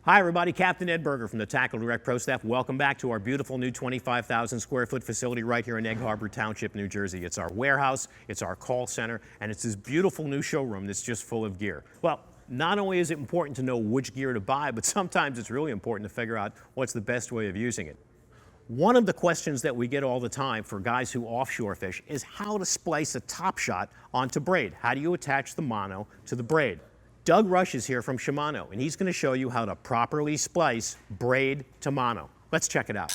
Hi everybody, Captain Ed Berger from the TackleDirect Pro Staff. Welcome back to our beautiful new 25,000 square foot facility right here in Egg Harbor Township, New Jersey. It's our warehouse, it's our call center, and it's this beautiful new showroom that's just full of gear. Well, not only is it important to know which gear to buy, but sometimes it's really important to figure out what's the best way of using it. One of the questions that we get all the time for guys who offshore fish is how to splice a top shot onto braid. How do you attach the mono to the braid? Doug Rusch is here from Shimano, and he's going to show you how to properly splice braid to mono. Let's check it out.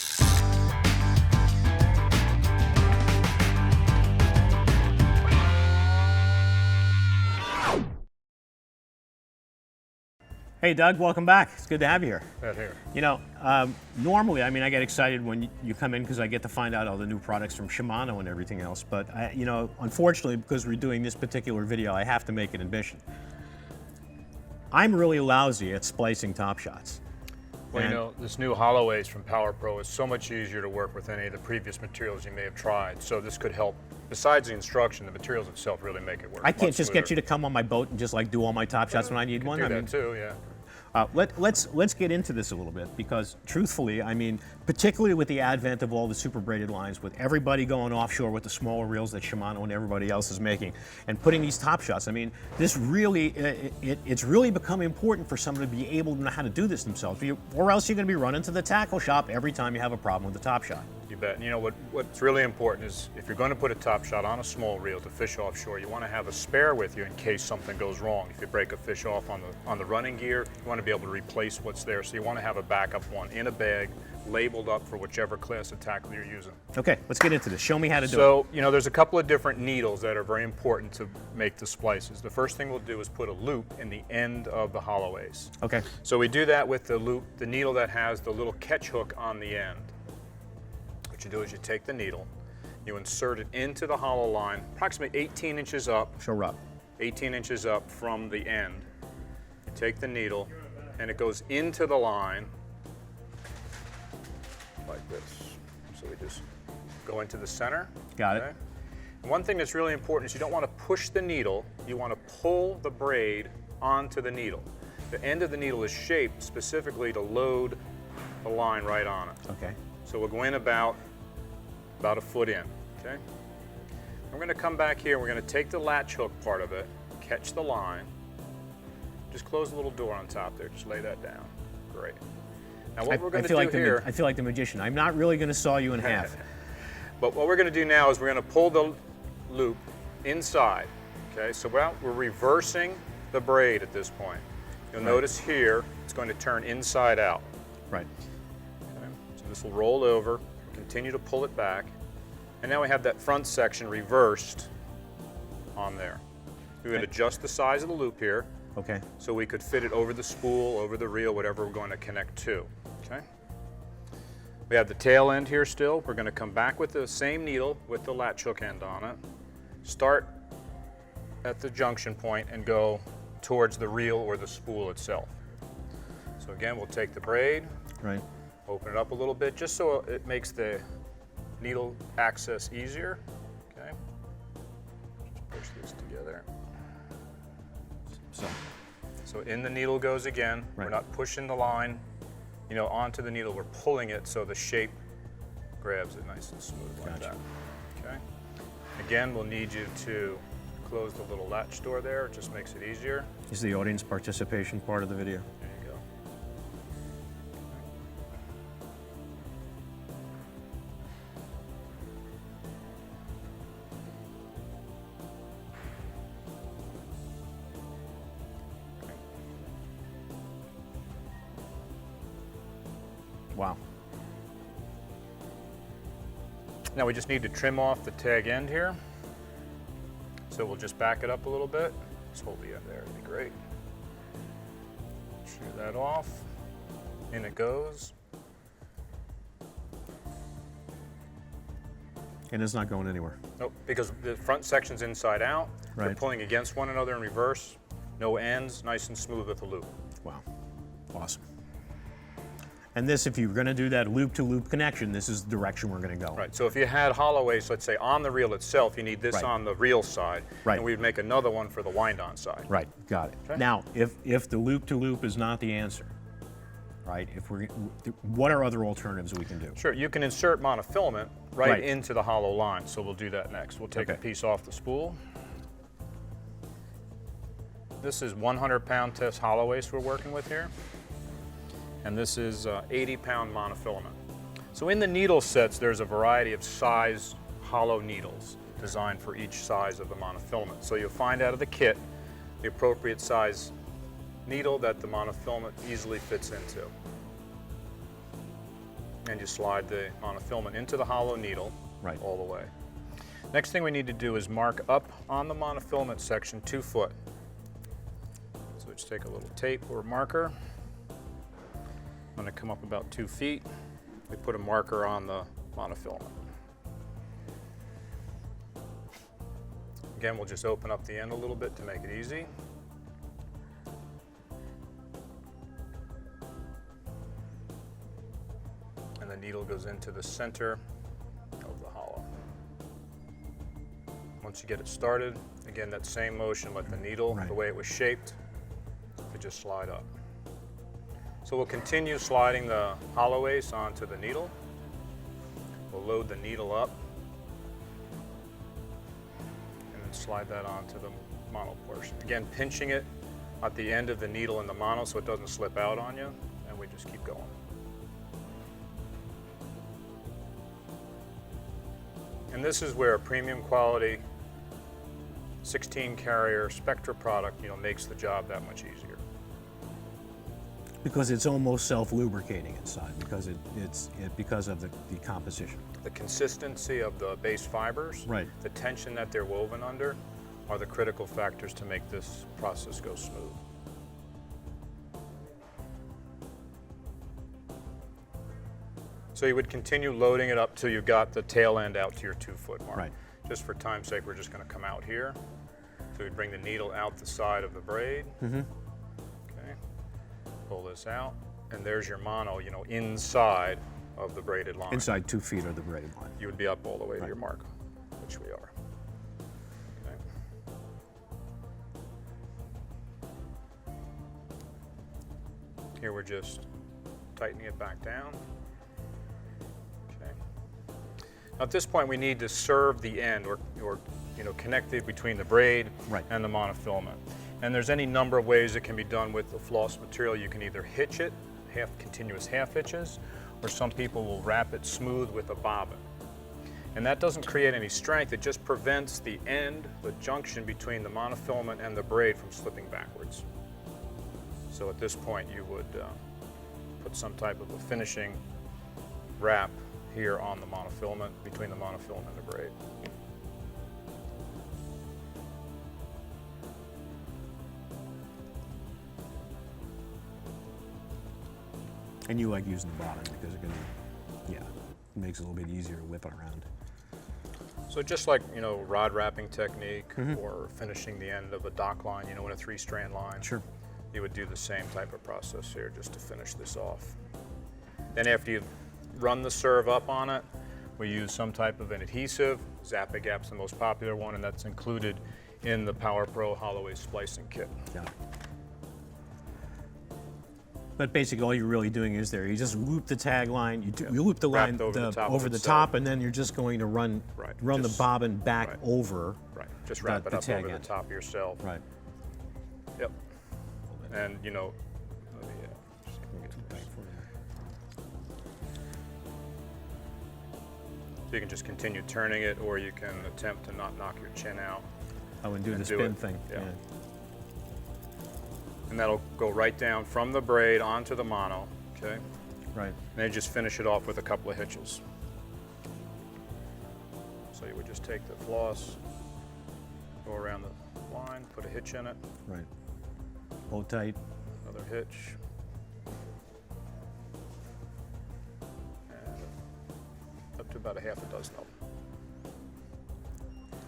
Hey Doug, welcome back. It's good to have you here. Right here. You know, normally, I get excited when you come in because I get to find out all the new products from Shimano and everything else. But, you know, unfortunately, because we're doing this particular video, I have to make an admission. I'm really lousy at splicing top shots. Well, you know, this new hollow ace from Power Pro is so much easier to work with any of the previous materials you may have tried. So this could help. Besides the instruction, the materials itself really make it work. I can't just get you to come on my boat and just like do all my top shots when I need one. Do that too, yeah. Let's get into this a little bit because truthfully, I mean, particularly with the advent of all the super braided lines, with everybody going offshore with the smaller reels that Shimano and everybody else is making, and putting these top shots, I mean, this really, it's really become important for someone to be able to know how to do this themselves, or else you're going to be running to the tackle shop every time you have a problem with the top shot. You bet. And you know what's really important is if you're going to put a top shot on a small reel to fish offshore, you want to have a spare with you in case something goes wrong. If you break a fish off on the running gear, you want to be able to replace what's there. So you want to have a backup one in a bag, labeled up for whichever class of tackle you're using. Okay, let's get into this. Show me how to do it. So, you know, there's a couple of different needles that are very important to make the splices. The first thing we'll do is put a loop in the end of the hollow ace. Okay. So we do that with the loop, the needle that has the little catch hook on the end. What you do is you take the needle, you insert it into the hollow line, approximately 18 inches up. Show up. 18 inches up from the end. You take the needle, and it goes into the line like this. So we just go into the center. Got it. And one thing that's really important is you don't want to push the needle, you want to pull the braid onto the needle. The end of the needle is shaped specifically to load the line right on it. Okay. So we'll go in about a foot in, okay? We're going to come back here, we're going to take the latch hook part of it, catch the line, just close the little door on top there, just lay that down. Great. Now what we're going to do here... I feel like the magician. I'm not really going to saw you in half. But what we're going to do now is we're going to pull the loop inside, okay? So we're reversing the braid at this point. You'll notice here, it's going to turn inside out. Right. Okay? So this will roll over, continue to pull it back, and now we have that front section reversed on there. We're going to adjust the size of the loop here. Okay. So we could fit it over the spool, over the reel, whatever we're going to connect to. Okay. We have the tail end here still. We're going to come back with the same needle with the latch hook end on it. Start at the junction point and go towards the reel or the spool itself. So again, we'll take the braid, right, open it up a little bit just so it makes the needle access easier. Okay. Push this together. So in the needle goes again. Right. We're not pushing the line, you know, onto the needle. We're pulling it so the shape grabs it nice and smooth like that. Okay. Again, we'll need you to close the little latch door there. It just makes it easier. Is the audience participation part of the video? There you go. Wow. Now we just need to trim off the tag end here. So we'll just back it up a little bit. Just hold the end there, it'd be great. Shear that off. In it goes. And it's not going anywhere. Nope, because the front section's inside out. Right. They're pulling against one another in reverse. No ends, nice and smooth with the loop. Wow, awesome. And this, if you're going to do that loop-to-loop connection, this is the direction we're going to go. Right, so if you had hollow ace, let's say on the reel itself, you need this on the reel side, and we'd make another one for the wind-on side. Right, got it. Okay. Now, if the loop-to-loop is not the answer, right? What are other alternatives we can do? Sure, you can insert monofilament right, Right. into the hollow line, so we'll do that next. We'll take a Okay. piece off the spool. This is 100-pound test hollow waste we're working with here. And this is 80-pound monofilament. So in the needle sets, there's a variety of size hollow needles designed for each size of the monofilament. So you'll find out of the kit the appropriate size needle that the monofilament easily fits into. And you slide the monofilament into the hollow needle Right. all the way. Next thing we need to do is mark up on the monofilament section 2 foot. So just take a little tape or marker. I'm going to come up about 2 feet. We put a marker on the monofilament. Again, we'll just open up the end a little bit to make it easy. And the needle goes into the center of the hollow. Once you get it started, again, that same motion, let the needle, Right. the way it was shaped, to just slide up. So we'll continue sliding the hollow ace onto the needle. We'll load the needle up and then slide that onto the mono portion. Again, pinching it at the end of the needle in the mono so it doesn't slip out on you, and we just keep going. And this is where a premium quality 16 carrier Spectra product, makes the job that much easier. Because it's almost self-lubricating inside, because because of the composition. The consistency of the base fibers, Right. the tension that they're woven under, are the critical factors to make this process go smooth. So you would continue loading it up till you got the tail end out to your 2 foot mark. Right. Just for time's sake, we're just going to come out here. So we bring the needle out the side of the braid. Mm-hmm. Okay. Pull this out, and there's your mono, inside of the braided line. Inside 2 feet of the braid line. You would be up all the way to Right. your mark, which we are. Okay. Here we're just tightening it back down. Okay. Now at this point we need to serve the end or connect it between the braid Right. and the monofilament. And there's any number of ways it can be done with the floss material. You can either hitch it, continuous half hitches, or some people will wrap it smooth with a bobbin. And that doesn't create any strength, it just prevents the end, the junction between the monofilament and the braid from slipping backwards. So at this point you would put some type of a finishing wrap here on the monofilament, between the monofilament and the braid. And you like using the bottom because it makes it a little bit easier to whip it around. So just like, rod wrapping technique or finishing the end of a dock line, in a 3-strand line. Sure. You would do the same type of process here just to finish this off. Then after you've run the serve up on it, we use some type of an adhesive. Zap-A-Gap's the most popular one, and that's included in the Power Pro hollow ace splicing kit. Yeah. But basically all you're really doing is you just loop the tagline, you loop the line Wrapped over the top over of the itself. top, and then you're just going to run the Just- bobbin back right. over. Right, just wrap it the up tag over end. the top yourself. Right. Yep. And let me just get this. So you can just continue turning it, or you can attempt to not knock your chin out. Oh, and do the And do spin it. thing. Yeah. And that'll go right down from the braid onto the mono, okay? Right. And then just finish it off with a couple of hitches. So you would just take the floss, go around the line, put a hitch in it, Right. Hold tight. another hitch. And up to about a half a dozen of them.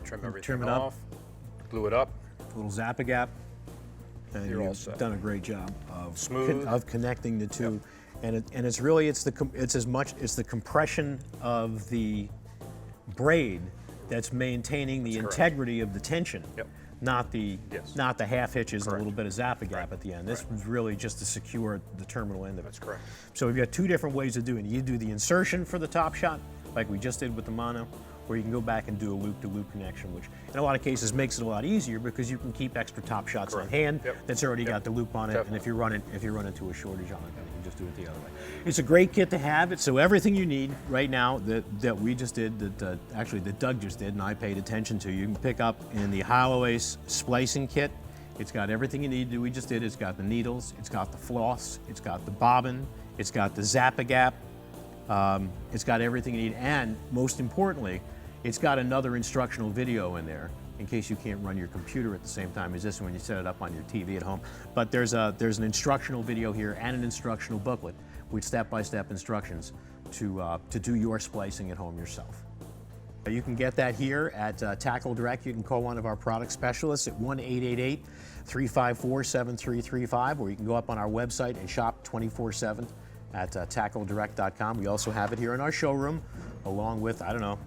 Trim everything Trim it up. off, glue it up. A little Zap-A-Gap. And You're all you've set. done a great job of Smooth. of connecting the two. Yep. And it's really it's the compression of the braid that's maintaining the That's correct. integrity of the tension. Yep. not the Yes. not the half hitches and a Correct. little bit of zappa gap Right. at the end. This Right. was really just to secure the terminal end of it. That's correct. So we've got two different ways of doing it. You do the insertion for the top shot, like we just did with the mono, or you can go back and do a loop-to-loop connection, which in a lot of cases makes it a lot easier because you can keep extra top shots on Correct. hand Yep. that's already Yep. got the loop on it. Definitely. And if you run into a shortage on it, then you can just do it the other way. It's a great kit to have. It's so everything you need right now that we just did, that Doug just did, and I paid attention to, you can pick up in the Holloway splicing kit. It's got everything you need that we just did. It's got the needles, it's got the floss, it's got the bobbin, it's got the zappa gap, it's got everything you need, and most importantly, it's got another instructional video in there in case you can't run your computer at the same time as this when you set it up on your TV at home. But there's an instructional video here and an instructional booklet with step-by-step instructions to do your splicing at home yourself. You can get that here at TackleDirect. You can call one of our product specialists at 1-888-354-7335, or you can go up on our website and shop 24/7 at TackleDirect.com. We also have it here in our showroom, along with, I don't know,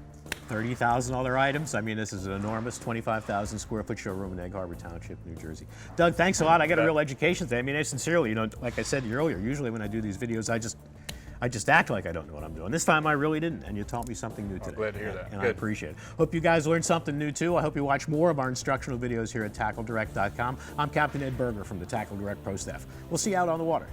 30,000 other items. I mean, this is an enormous 25,000 square foot showroom in Egg Harbor Township, New Jersey. Doug, thanks a lot. I got a real education today. I mean, sincerely, you know, like I said earlier, usually when I do these videos, I just act like I don't know what I'm doing. This time I really didn't, and you taught me something new today. glad to hear that. And I Good. appreciate it. Hope you guys learned something new too. I hope you watch more of our instructional videos here at TackleDirect.com. I'm Captain Ed Berger from the TackleDirect Pro staff. We'll see you out on the water.